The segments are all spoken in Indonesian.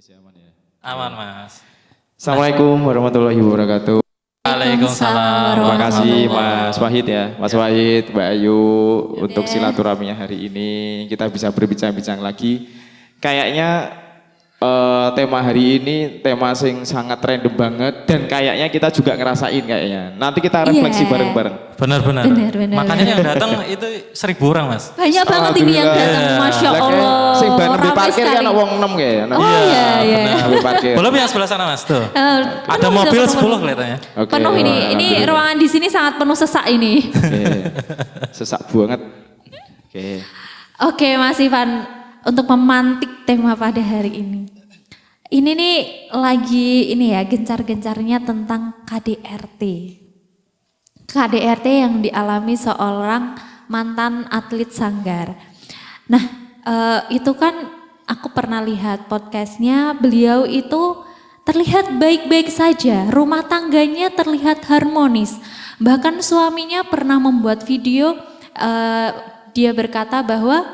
Masih aman ya? Aman Mas. Assalamualaikum warahmatullahi wabarakatuh. Waalaikumsalam. Terima kasih Mas Wahid ya, Mas Wahid, Mbak Ayu untuk silaturahminya hari ini. Kita bisa berbincang-bincang lagi. Kayaknya tema hari ini tema yang sangat random banget dan kayaknya kita juga ngerasain kayaknya. Nanti kita refleksi bareng-bareng. Benar. Benar. Makanya yang datang itu 1.000 orang Mas. Banyak banget ini yang datang, Masya Allah. Sing ban nembe Ramai parkir sekali. kan wong 6 kayak. Oh iya. Nembe parkir. Belum yang sebelah sana Mas tuh. Ada Penuh, mobil sudah 10 kelihatannya. Oke, Penuh ini alhamdulillah. ruangan di sini sangat penuh sesak ini. Oke. Sesak banget. Oke. Oke Mas Ivan, untuk memantik tema pada hari ini. Ini nih lagi ini ya gencar-gencarnya tentang KDRT. KDRT yang dialami seorang mantan atlet sanggar. Nah itu kan aku pernah lihat podcastnya, beliau itu terlihat baik-baik saja, rumah tangganya terlihat harmonis. Bahkan suaminya pernah membuat video, dia berkata bahwa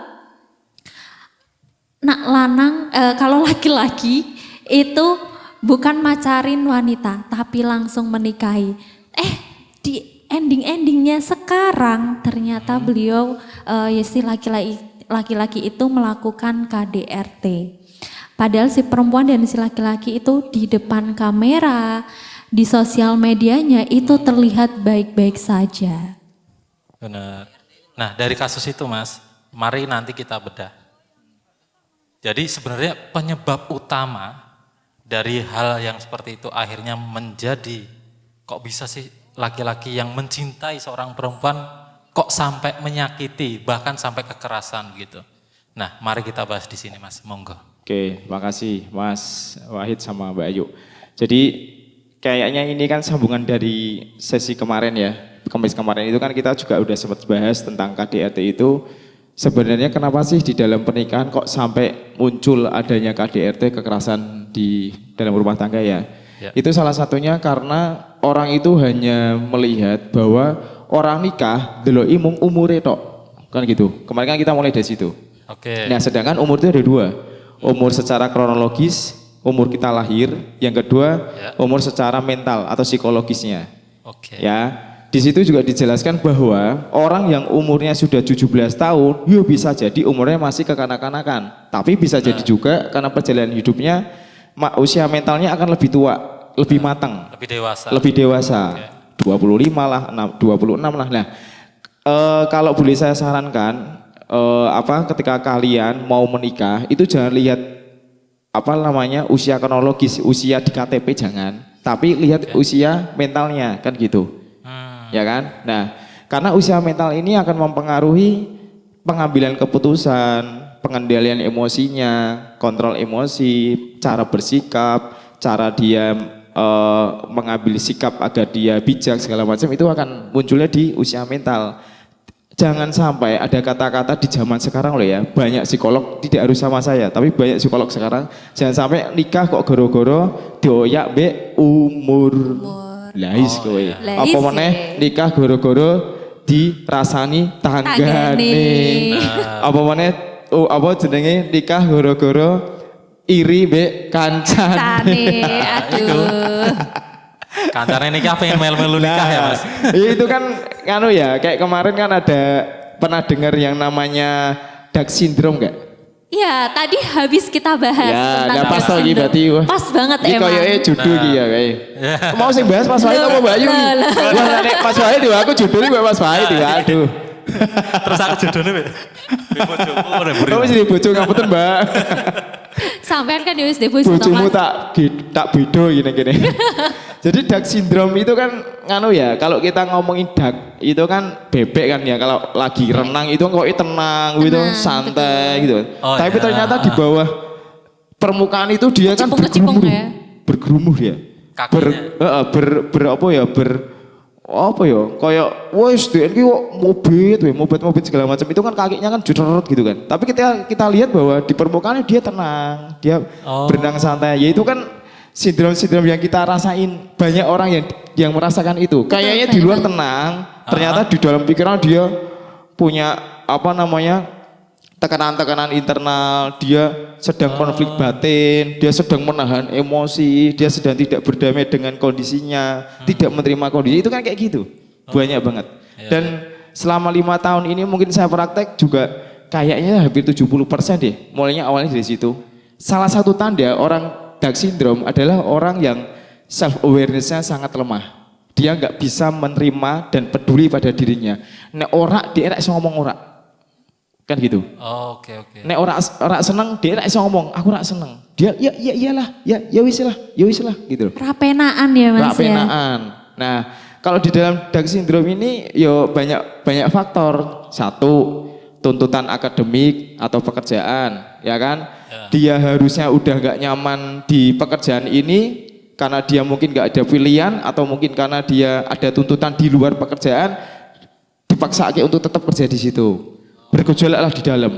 nak lanang, kalau laki-laki itu bukan macarin wanita, tapi langsung menikahi. Di ending-endingnya sekarang ternyata beliau si laki-laki itu melakukan KDRT. Padahal si perempuan dan si laki-laki itu di depan kamera, di sosial medianya itu terlihat baik-baik saja. Benar. Nah dari kasus itu Mas, mari nanti kita bedah. Jadi sebenarnya penyebab utama dari hal yang seperti itu akhirnya menjadi kok bisa sih laki-laki yang mencintai seorang perempuan kok sampai menyakiti bahkan sampai kekerasan gitu. Nah, mari kita bahas di sini Mas, monggo. Oke, makasih Mas Wahid sama Mbak Ayu. Jadi kayaknya ini kan sambungan dari sesi kemarin ya. Kamis kemarin itu kan kita juga udah sempat bahas tentang KDRT itu. Sebenarnya kenapa sih di dalam pernikahan kok sampai muncul adanya KDRT, kekerasan di dalam rumah tangga ya? Itu salah satunya karena orang itu hanya melihat bahwa orang nikah delok imung umure tok. Kan gitu. Kemarin kan kita mulai dari situ. Oke. Nah, sedangkan umur itu ada dua. Umur secara kronologis, umur kita lahir. Yang kedua, umur secara mental atau psikologisnya. Oke. Ya. Di situ juga dijelaskan bahwa orang yang umurnya sudah 17 tahun, ya bisa jadi umurnya masih kekanak-kanakan. Tapi bisa jadi juga karena perjalanan hidupnya, usia mentalnya akan lebih tua, lebih matang. Lebih dewasa. Lebih dewasa. 25 lah, 26 lah. Nah, kalau boleh saya sarankan, ketika kalian mau menikah, itu jangan lihat usia kronologis, usia di KTP jangan. Tapi lihat usia mentalnya, kan gitu. Ya kan? Nah, karena usia mental ini akan mempengaruhi pengambilan keputusan, pengendalian emosinya, kontrol emosi, cara bersikap, cara dia mengambil sikap agar dia bijak segala macam itu akan munculnya di usia mental. Jangan sampai ada kata-kata di zaman sekarang loh ya, banyak psikolog, tidak harus sama saya, tapi banyak psikolog sekarang, jangan sampai nikah kok goro-goro dioyak be umur. Lais kowe. Apa meneh nikah goro-goro dirasani tanggane. Apa meneh jenenge nikah goro-goro iri mbek kancane. Aduh. Kancane nikah pengen melu-melu nikah ya Mas. Itu kan kayak kemarin kan ada pernah dengar yang namanya Dark Syndrome enggak? Ya, tadi habis kita bahas tentang pas lagi syndrome. berarti Pas banget ini emang. kayaknya judul iki ya kayak. Mau sing bahas Mas Wahid apa Mbak Ayu? Wah, nek Mas Wahid yo aku judulnya Mbak Mas Wahid ya. Aduh. Terus aku judulnya Kamu jadi bojo ngapunten, Mbak. Sampean kan wis di bojo Bojomu Mas. tak bedo gini. Jadi dark syndrome itu kan kalau kita ngomongin dark itu kan bebek kan ya, kalau lagi renang itu kok tenang gitu, santai gitu. Tapi ternyata di bawah permukaan itu dia kan bergerumuh dia. Kayak wes DN ki kok mobet segala macam itu kan kakinya kan judrot gitu kan. Tapi kita lihat bahwa di permukaan dia tenang, dia berenang santai. Ya itu kan sindrom yang kita rasain, banyak orang yang merasakan itu. Kayaknya di luar tenang, ternyata di dalam pikiran dia punya tekanan-tekanan internal, dia sedang konflik batin, dia sedang menahan emosi, dia sedang tidak berdamai dengan kondisinya, tidak menerima kondisi, itu kan kayak gitu, banyak banget. Dan selama 5 tahun ini mungkin saya praktek juga kayaknya hampir 70% deh, mulainya awalnya dari situ. Salah satu tanda orang dark syndrome adalah orang yang self awareness-nya sangat lemah. Dia nggak bisa menerima dan peduli pada dirinya. Nek ora dia nek iso ngomong ora. Kan gitu. Oh, oke. Nek ora seneng dia nek iso ngomong, aku ora seneng. Dia iyalah, ya wis lah gitu loh. Rapenaan ya Mas ya. Rapenaan. Nah, kalau di dalam dark syndrome ini yo banyak faktor. Satu, tuntutan akademik atau pekerjaan, ya kan? Dia harusnya udah nggak nyaman di pekerjaan ini karena dia mungkin nggak ada pilihan atau mungkin karena dia ada tuntutan di luar pekerjaan, dipaksa untuk tetap kerja di situ. Bergejolak lah di dalam.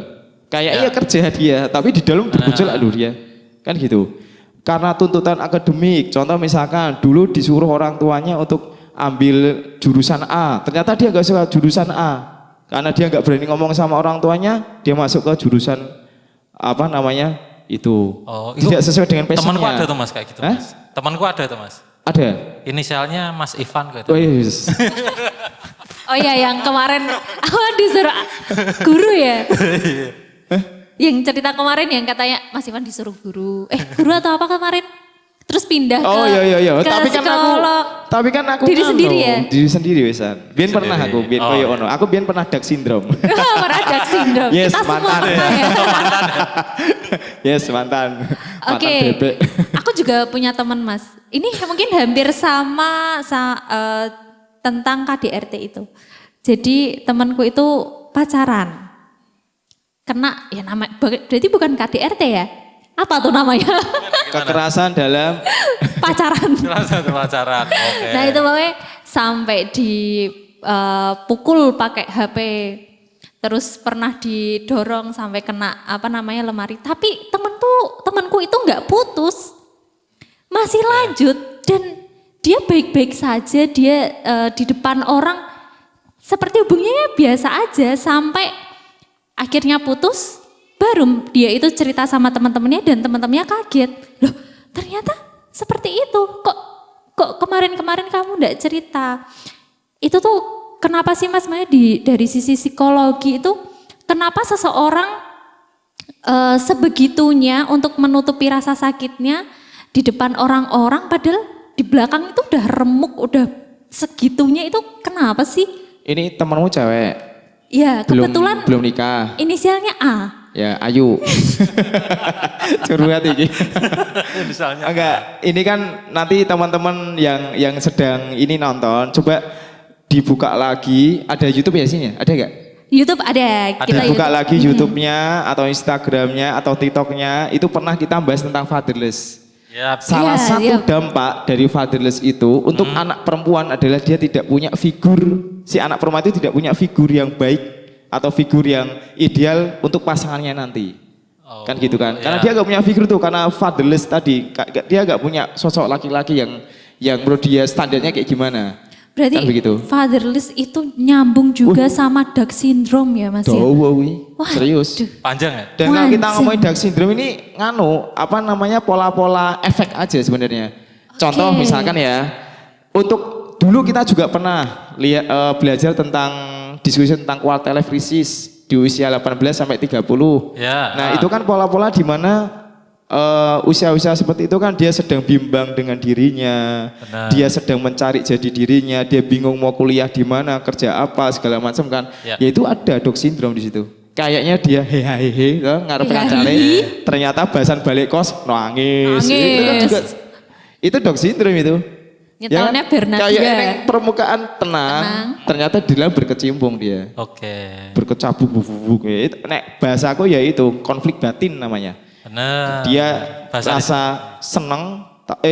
Kayaknya kerja dia, tapi di dalam bergejolak loh dia. Kan gitu. Karena tuntutan akademik, contoh misalkan dulu disuruh orang tuanya untuk ambil jurusan A, ternyata dia nggak suka jurusan A. Karena dia nggak berani ngomong sama orang tuanya, dia masuk ke jurusan apa namanya itu. Oh, tidak sesuai dengan passionnya. Temanku ada tuh Mas kayak gitu Mas. Temanku ada tuh Mas. Ada. Inisialnya Mas Ivan gitu. Oh yes. Oh iya yang kemarin aku disuruh guru ya. Yang cerita kemarin yang katanya Mas Ivan disuruh guru. Guru atau apa kemarin? Terus pindah oh, ke iya. ke psikolog. Tapi kan aku diri sendiri ya? Diri sendiri wesan. Biyen pernah aku, biyen koyo ono. Aku biyen pernah dark syndrome. Pernah dark syndrome. Yes, Kita mantan. semua pernah ya. Yes, mantan. Oke. Bebek. Aku juga punya teman Mas. Ini mungkin hampir sama tentang KDRT itu. Jadi temanku itu pacaran. Kena ya nama berarti bukan KDRT ya? Apa tuh namanya? Kekerasan dalam Pacaran. Pacaran. Oke. Nah itu pokoknya sampai dipukul pakai HP. Terus pernah didorong sampai kena apa namanya lemari. Tapi temanku itu nggak putus. Masih lanjut dan dia baik-baik saja. Dia di depan orang seperti hubungannya biasa aja sampai akhirnya putus. Baru dia itu cerita sama teman-temannya dan teman-temannya kaget. Loh ternyata seperti itu. Kok kemarin-kemarin kamu enggak cerita. Itu tuh kenapa sih Mas Maya dari sisi psikologi itu kenapa seseorang sebegitunya untuk menutupi rasa sakitnya di depan orang-orang padahal di belakang itu udah remuk, udah segitunya itu kenapa sih? ini temanmu cewek. Ya kebetulan belum nikah. Inisialnya A. Ya, Ayu. Curhat ini. Misalnya. Enggak, ini kan nanti teman-teman yang sedang ini nonton, coba dibuka lagi, ada YouTube ya sini? Ada enggak? YouTube ada. Kita Dibuka YouTube. lagi YouTube-nya atau Instagram-nya atau TikTok-nya, itu pernah kita bahas tentang fatherless. Yap. Salah Iya, satu iya. dampak dari fatherless itu untuk anak perempuan adalah dia tidak punya figur, si anak perempuan itu tidak punya figur yang baik atau figur yang ideal untuk pasangannya nanti. Kan gitu kan. Karena dia gak punya figur tuh, karena fatherless tadi. Dia gak punya sosok laki-laki yang menurut dia standarnya kayak gimana. Berarti Kan begitu. fatherless itu nyambung juga sama dark syndrome ya Mas ya? Wah, Serius. Panjang ya? Dan kalau kita Wajar. ngomongin dark syndrome ini apa namanya pola-pola efek aja sebenarnya. Contoh Oke. misalkan ya, untuk dulu kita juga pernah belajar tentang diskusi tentang quarter life crisis di usia 18 sampai 30. Ya. Nah, itu kan pola-pola di mana usia-usia seperti itu kan dia sedang bimbang dengan dirinya. Benar. Dia sedang mencari jati dirinya, dia bingung mau kuliah di mana, kerja apa, segala macam kan. Ya. Yaitu ada dog syndrome di situ. Kayaknya dia hehehe ngarep kancane, ternyata bahasan balik kos nangis. Itu kan juga itu dog syndrome itu. Nyetelnya Bernard kayak juga. neng permukaan tenang, ternyata di dalam berkecimpung dia. Oke. Berkecabuk bubuk. Nek bahasa aku ya itu konflik batin namanya. Benar. Dia Bahasa rasa seneng,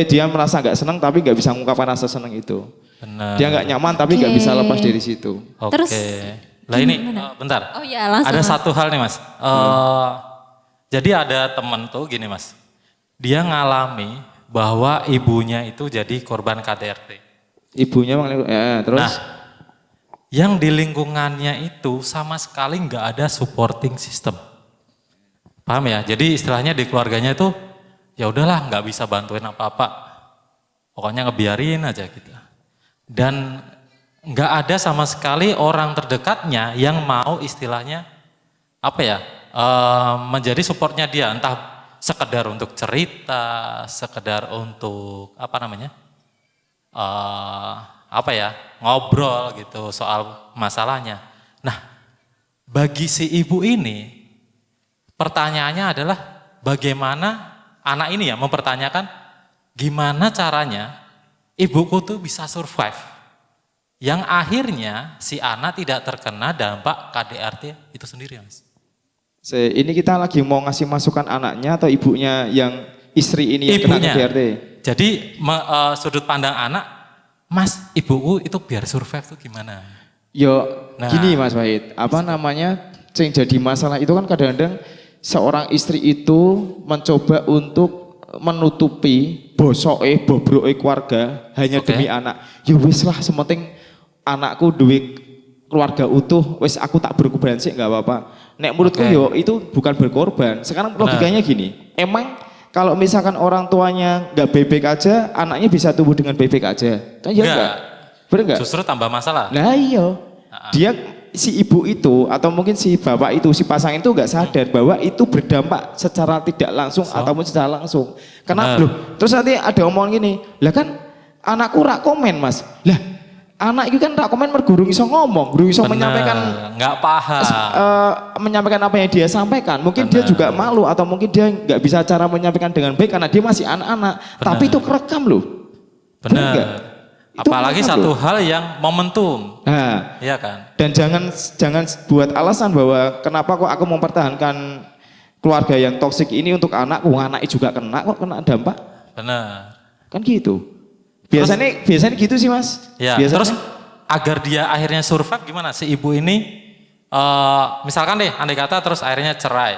dia merasa nggak seneng tapi nggak bisa mengungkapkan rasa seneng itu. Benar. Dia nggak nyaman tapi nggak bisa lepas dari situ. Oke. Terus Lah ini bentar. Oh ya langsung. Ada Mas. satu hal nih Mas. Jadi ada temen tuh gini Mas. Dia ngalami bahwa ibunya itu jadi korban KDRT. Ibunya terus Nah, yang di lingkungannya itu sama sekali nggak ada supporting system. Paham ya? Jadi istilahnya di keluarganya itu ya udahlah nggak bisa bantuin apa-apa. Pokoknya ngebiarin aja gitu. Dan nggak ada sama sekali orang terdekatnya yang mau istilahnya apa ya menjadi supportnya dia, entah sekedar untuk cerita, sekedar untuk apa namanya apa ya ngobrol gitu soal masalahnya. Nah, bagi si ibu ini pertanyaannya adalah bagaimana anak ini ya mempertanyakan gimana caranya ibuku tuh bisa survive. Yang akhirnya si anak tidak terkena dampak KDRT itu sendiri, Mas. Ini kita lagi mau ngasih masukan anaknya atau ibunya yang istri ini yang kena KDRT? Jadi sudut pandang anak, Mas, ibuku itu biar survive tuh gimana? Yo, gini Mas Wahid, apa namanya, yang jadi masalah itu kan kadang-kadang seorang istri itu mencoba untuk menutupi bobroke keluarga hanya demi anak. Ya wis lah, sementing anakku duit keluarga utuh, wis aku tak berkorban sih nggak apa-apa. Nek menurutku yo itu bukan berkorban. Sekarang logikanya gini, emang kalau misalkan orang tuanya nggak bebek aja, anaknya bisa tumbuh dengan bebek aja, kan ya enggak? Bener enggak? Justru tambah masalah. Nah iya, dia si ibu itu atau mungkin si bapak itu, si pasangan itu nggak sadar bahwa itu berdampak secara tidak langsung ataupun secara langsung. Kenapa loh? Terus nanti ada omongan gini, lah kan anakku rak komen Mas, lah anak itu kan rak komen mergurung iso ngomong, guru iso menyampaikan nggak paham, menyampaikan apa yang dia sampaikan. Mungkin dia juga malu atau mungkin dia nggak bisa cara menyampaikan dengan baik karena dia masih anak-anak. Tapi itu kerekam loh. Benar. Apalagi satu hal yang momentum, ya kan. Dan jangan buat alasan bahwa kenapa kok aku mempertahankan keluarga yang toksik ini untuk anakku, anaknya juga kena kok kena dampak. Benar. Kan gitu. Biasanya gitu sih Mas. Ya, biasanya. Terus agar dia akhirnya survive gimana? Si ibu ini, misalkan deh, andai kata terus akhirnya cerai.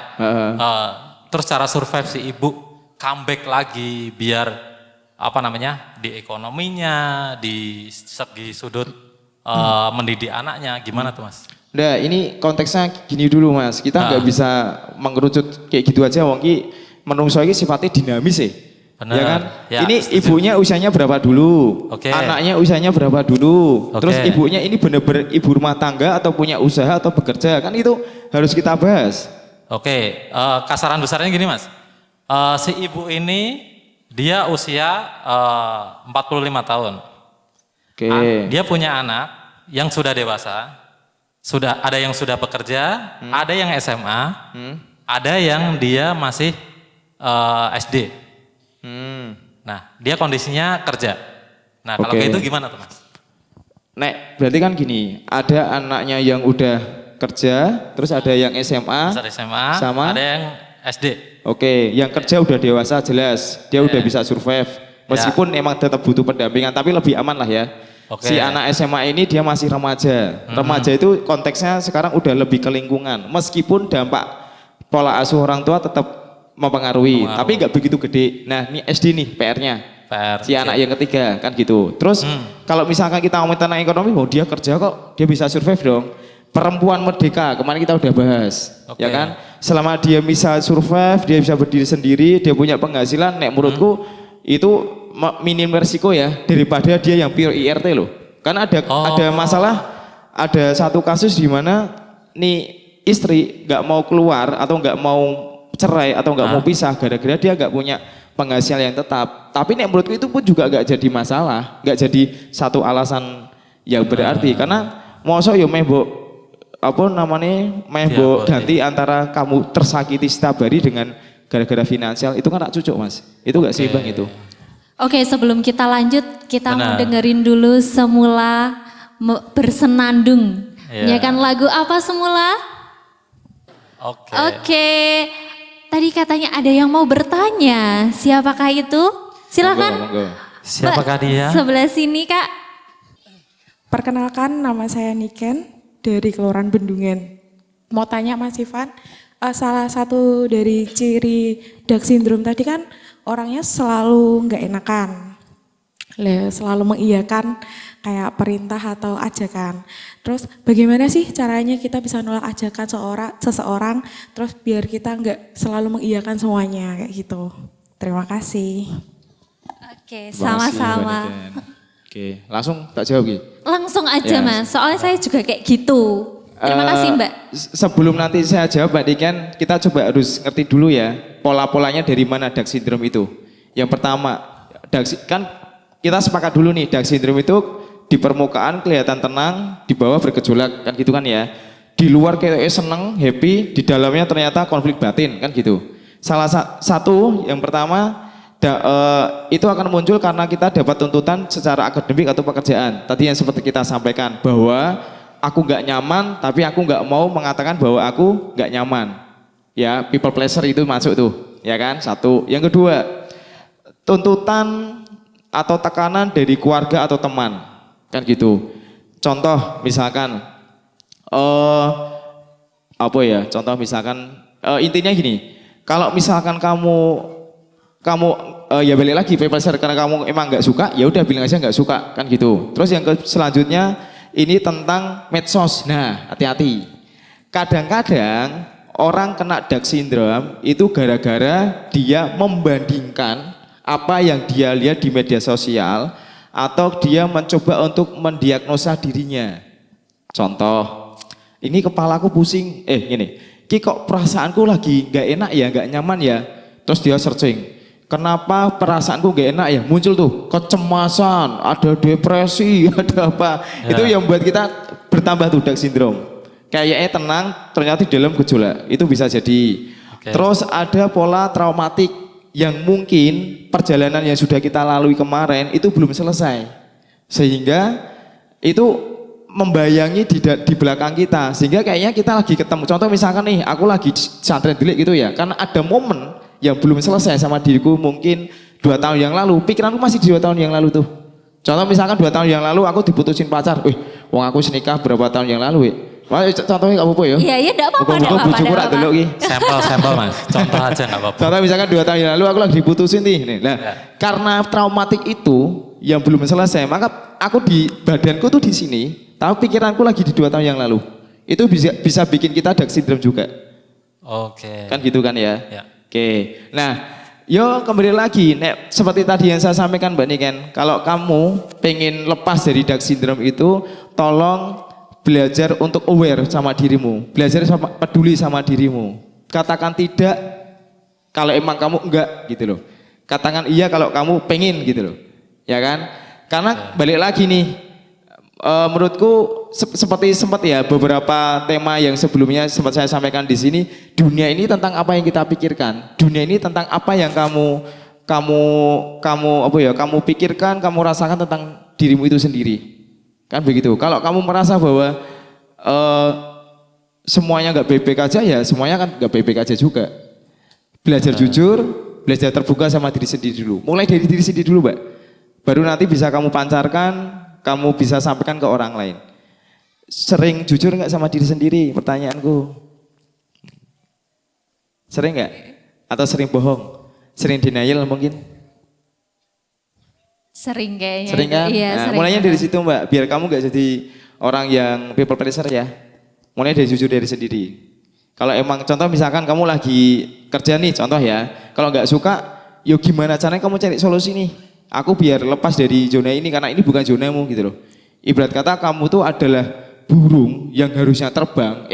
Terus cara survive si ibu comeback lagi biar apa namanya di ekonominya, di segi sudut mendidik anaknya, gimana tuh Mas? Nah ini konteksnya gini dulu Mas, kita nggak bisa mengerucut kayak gitu aja. Wongki menungso ini sifatnya dinamis sih. Bener. Ya kan? Ya, ini setuju. Ibunya usianya berapa dulu? Anaknya usianya berapa dulu? Terus ibunya ini benar-benar ibu rumah tangga atau punya usaha atau bekerja? Kan itu harus kita bahas. Kasaran besarnya gini Mas. Si ibu ini dia usia 45 tahun. Dia punya anak yang sudah dewasa. Ada yang sudah bekerja, ada yang SMA, ada yang dia masih SD. Nah, dia kondisinya kerja. Nah, kalau kayak itu gimana tuh Mas? Nek, berarti kan gini, ada anaknya yang udah kerja, terus ada yang SMA, sama ada yang SD. Yang kerja udah dewasa jelas, dia udah bisa survive. Meskipun emang tetap butuh pendampingan, tapi lebih aman lah ya. Si anak SMA ini dia masih remaja. Remaja itu konteksnya sekarang udah lebih ke lingkungan. Meskipun dampak pola asuh orang tua tetap mempengaruhi, tapi nggak begitu gede. Nah ini SD nih PR-nya, si anak yang ketiga kan gitu. Terus kalau misalkan kita ngomongin tentang ekonomi, dia kerja kok, dia bisa survive dong. Perempuan merdeka, kemarin kita udah bahas, ya kan. Selama dia bisa survive, dia bisa berdiri sendiri, dia punya penghasilan, nek menurutku itu minim resiko ya, daripada dia yang pure IRT loh. Kan ada masalah, ada satu kasus di mana nih istri nggak mau keluar atau nggak mau cerai atau nggak mau pisah gara-gara dia nggak punya penghasilan yang tetap. Tapi nek menurutku itu pun juga nggak jadi masalah, nggak jadi satu alasan yang berarti. Karena mosok yo mehbo apa namanya mehbo ganti antara kamu tersakiti setiap hari dengan gara-gara finansial itu kan tak cocok Mas. Itu nggak seimbang itu. Sebelum kita lanjut kita mau dengerin dulu Semula Bersenandung. Nyanyikan lagu apa Semula? Tadi katanya ada yang mau bertanya, siapakah itu? Silakan. Siapakah dia? Sebelah sini Kak. Perkenalkan, nama saya Niken dari Kelurahan Bendungan. Mau tanya Mas Ivan, salah satu dari ciri Down syndrome tadi kan orangnya selalu nggak enakan. Selalu mengiyakan kayak perintah atau ajakan. Terus bagaimana sih caranya kita bisa nolak ajakan seseorang terus biar kita nggak selalu mengiyakan semuanya kayak gitu. Terima kasih. Oke, Terima kasih, sama-sama. Mbak Niken. Oke, langsung tak jawab Ki. Langsung aja Ya. Mas, soalnya saya juga kayak gitu. Terima kasih Mbak. Sebelum nanti saya jawab Mbak Niken, kita coba harus ngerti dulu ya pola-polanya dari mana Down syndrome itu. Yang pertama, kan kita sepakat dulu nih, Down syndrome itu di permukaan kelihatan tenang, di bawah bergejolak kan gitu kan ya. Di luar kayak seneng, happy, di dalamnya ternyata konflik batin kan gitu. Salah satu yang pertama itu akan muncul karena kita dapat tuntutan secara akademik atau pekerjaan. Tadi yang seperti kita sampaikan bahwa aku nggak nyaman, tapi aku nggak mau mengatakan bahwa aku nggak nyaman. Ya, people pleasure itu masuk tuh, ya kan? Satu. Yang kedua, tuntutan atau tekanan dari keluarga atau teman, kan gitu. Contoh misalkan, apa ya? Contoh misalkan, intinya gini, kalau misalkan kamu ya balik lagi people pleasure karena kamu emang nggak suka, ya udah bilang aja nggak suka, kan gitu. Terus yang selanjutnya ini tentang medsos. Nah, hati-hati. Kadang-kadang orang kena Down syndrome itu gara-gara dia membandingkan apa yang dia lihat di media sosial atau dia mencoba untuk mendiagnosa dirinya. Contoh, ini kepalaku pusing, gini, Ki kok perasaanku lagi nggak enak ya, nggak nyaman ya. Terus dia searching, kenapa perasaanku gak enak ya? Muncul tuh kecemasan, ada depresi, ada apa. Ya. Itu yang buat kita bertambah tuh Down syndrome. Kayaknya tenang, ternyata di dalam gejolak. Itu bisa jadi. Oke. Terus ada pola traumatik yang mungkin perjalanan yang sudah kita lalui kemarin itu belum selesai. Sehingga itu membayangi di belakang kita. Sehingga kayaknya kita lagi ketemu. Contoh misalkan nih, aku lagi santren delik gitu ya. Karena ada momen yang belum selesai sama diriku mungkin 2 tahun yang lalu, pikiranku masih di 2 tahun yang lalu tuh. Contoh misalkan 2 tahun yang lalu aku diputusin pacar, wong aku nikah berapa tahun yang lalu contohnya apa ya? Iya, iya, enggak apa-apa, enggak apa-apa. Bojoku rak delok ki. Sampel Mas, contoh aja nggak apa-apa. Contoh misalkan 2 tahun yang lalu aku lagi diputusin nih. Nah, Ya. karena traumatik itu yang belum selesai, maka aku di badanku tuh di sini, tapi pikiranku lagi di 2 tahun yang lalu. Itu bisa bikin kita Down syndrome juga. Oke. Kan gitu kan ya? Ya. Oke, nah, yo kembali lagi, seperti tadi yang saya sampaikan Mbak Niken, kalau kamu pengen lepas dari Down syndrome itu, tolong belajar untuk aware sama dirimu, belajar peduli sama dirimu. Katakan tidak kalau emang kamu enggak gitu loh. Katakan iya kalau kamu pengen gitu loh, ya kan? Karena balik lagi nih. Menurutku seperti sempat ya beberapa tema yang sebelumnya sempat saya sampaikan di sini, dunia ini tentang apa yang kita pikirkan, dunia ini tentang apa yang kamu pikirkan, kamu rasakan tentang dirimu itu sendiri, kan begitu. Kalau kamu merasa bahwa semuanya nggak baik-baik aja, ya semuanya kan nggak baik-baik aja juga. Belajar jujur, belajar terbuka sama diri sendiri dulu, mulai dari diri sendiri dulu Mbak, baru nanti bisa kamu pancarkan, kamu bisa sampaikan ke orang lain. Sering jujur nggak sama diri sendiri? Pertanyaanku. Sering nggak? Atau sering bohong? Sering denial mungkin? Sering kayaknya. Sering kan? Iya, Nah, sering. mulainya dari situ Mbak, biar kamu nggak jadi orang yang people pleaser ya. Mulai dari jujur dari sendiri. Kalau emang contoh misalkan kamu lagi kerja nih, contoh ya. Kalau nggak suka, yuk gimana caranya kamu cari solusi nih? Aku biar lepas dari zona ini karena ini bukan zonamu gitu loh. Ibarat kata kamu tuh adalah burung yang harusnya terbang,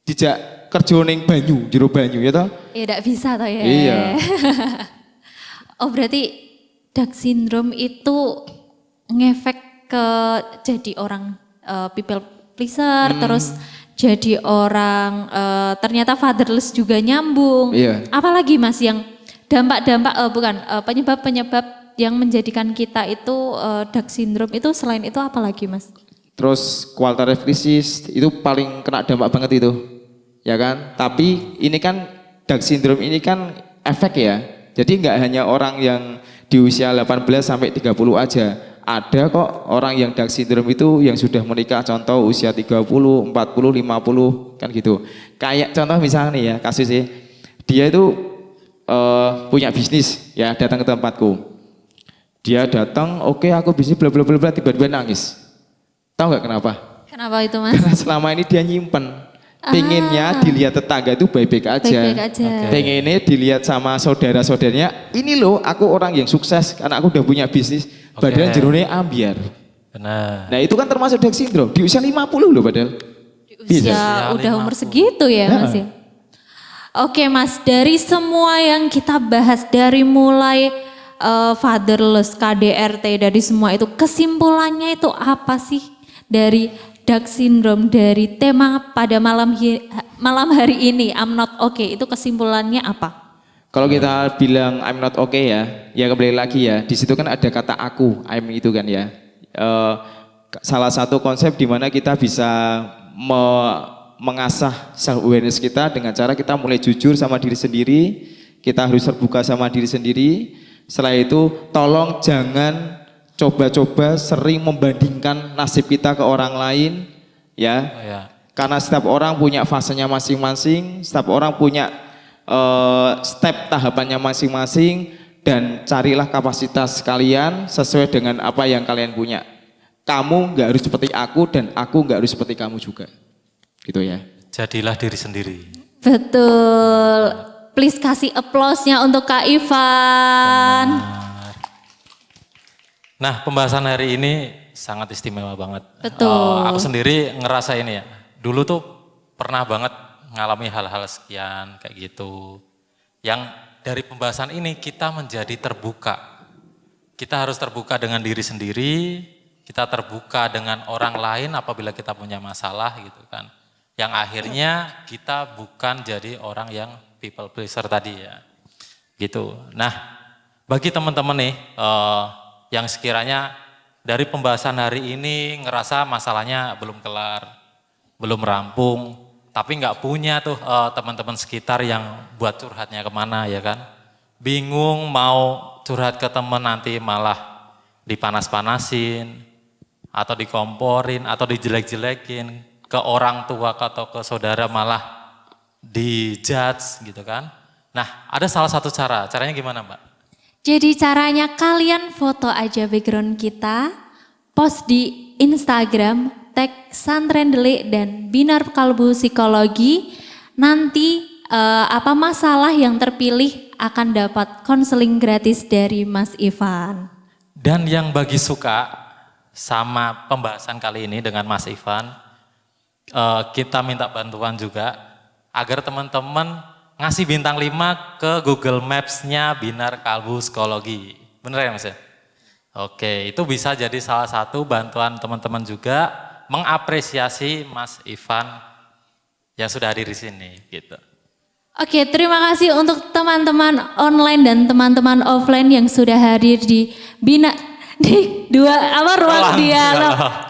dijak kerja ning banyu, jero banyu ya toh? Ya enggak bisa toh ya. Iya. Oh berarti Down syndrome itu ngefek ke jadi orang people pleaser, terus jadi orang ternyata fatherless juga nyambung. Iya. Apalagi Mas yang dampak-dampak penyebab-penyebab yang menjadikan kita itu Down syndrome itu selain itu apa lagi Mas? Terus quarter life crisis itu paling kena dampak banget itu. Ya kan? Tapi ini kan Down syndrome ini kan efek ya. Jadi nggak hanya orang yang di usia 18 sampai 30 aja. Ada kok orang yang Down syndrome itu yang sudah menikah, contoh usia 30, 40, 50 kan gitu. Kayak contoh misalnya nih ya kasusnya, dia itu punya bisnis ya, datang ke tempatku. Dia datang, oke aku bisnis bla bla bla bla, tiba-tiba nangis. Tahu nggak kenapa? Kenapa itu Mas? Karena selama ini dia nyimpen. Pengennya dilihat tetangga itu baik-baik aja. Baik-baik aja. Pengennya dilihat sama saudara-saudaranya, ini loh aku orang yang sukses karena aku udah punya bisnis. Padahal jerone ambiar. Benar. Nah itu kan termasuk Down syndrome. Di usia 50 loh padahal. Usia udah umur segitu ya Mas ya. Oke Mas, dari semua yang kita bahas dari mulai fatherless, KDRT, dari semua itu kesimpulannya itu apa sih dari Down syndrome, dari tema pada malam hari ini I'm not okay, itu kesimpulannya apa? Kalau kita bilang I'm not okay ya kembali lagi ya, di situ kan ada kata aku, I'm itu kan ya. Salah satu konsep di mana kita bisa mengasah self awareness kita dengan cara kita mulai jujur sama diri sendiri, kita harus terbuka sama diri sendiri. Setelah itu tolong jangan coba-coba sering membandingkan nasib kita ke orang lain ya. Karena setiap orang punya fasenya masing-masing, setiap orang punya step tahapannya masing-masing, dan carilah kapasitas kalian sesuai dengan apa yang kalian punya. Kamu nggak harus seperti aku dan aku nggak harus seperti kamu juga. Gitu ya. Jadilah diri sendiri. Betul. Please kasih applause-nya untuk Kak Ivan. Benar. Nah, pembahasan hari ini sangat istimewa banget. Betul. Aku sendiri ngerasa ini ya. Dulu tuh pernah banget ngalami hal-hal sekian kayak gitu. Yang dari pembahasan ini kita menjadi terbuka. Kita harus terbuka dengan diri sendiri, kita terbuka dengan orang lain apabila kita punya masalah gitu kan. Yang akhirnya kita bukan jadi orang yang people pleaser tadi ya. Gitu. Nah, bagi teman-teman nih yang sekiranya dari pembahasan hari ini ngerasa masalahnya belum kelar, belum rampung, tapi nggak punya tuh teman-teman sekitar yang buat curhatnya kemana ya kan. Bingung mau curhat ke teman nanti malah dipanas-panasin, atau dikomporin, atau dijelek-jelekin, ke orang tua atau ke saudara malah dijudge gitu kan. Nah ada salah satu caranya gimana Mbak? Jadi caranya kalian foto aja background kita, post di Instagram, tag Santren Delik dan Binar Kalbu Psikologi. Nanti apa masalah yang terpilih akan dapat konseling gratis dari Mas Ivan. Dan yang bagi suka sama pembahasan kali ini dengan Mas Ivan, kita minta bantuan juga agar teman-teman ngasih bintang 5 ke Google Maps-nya Binar Kalbu Psikologi. Bener ya Mas ya? Oke, itu bisa jadi salah satu bantuan teman-teman juga mengapresiasi Mas Ivan yang sudah hadir di sini gitu. Oke, terima kasih untuk teman-teman online dan teman-teman offline yang sudah hadir di ruang dialog.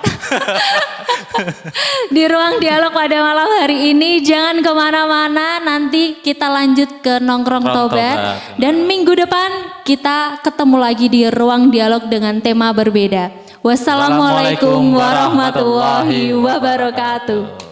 Di ruang dialog pada malam hari ini. Jangan kemana-mana, nanti kita lanjut ke nongkrong tobat. Dan minggu depan kita ketemu lagi di ruang dialog dengan tema berbeda. Wassalamualaikum warahmatullahi wabarakatuh.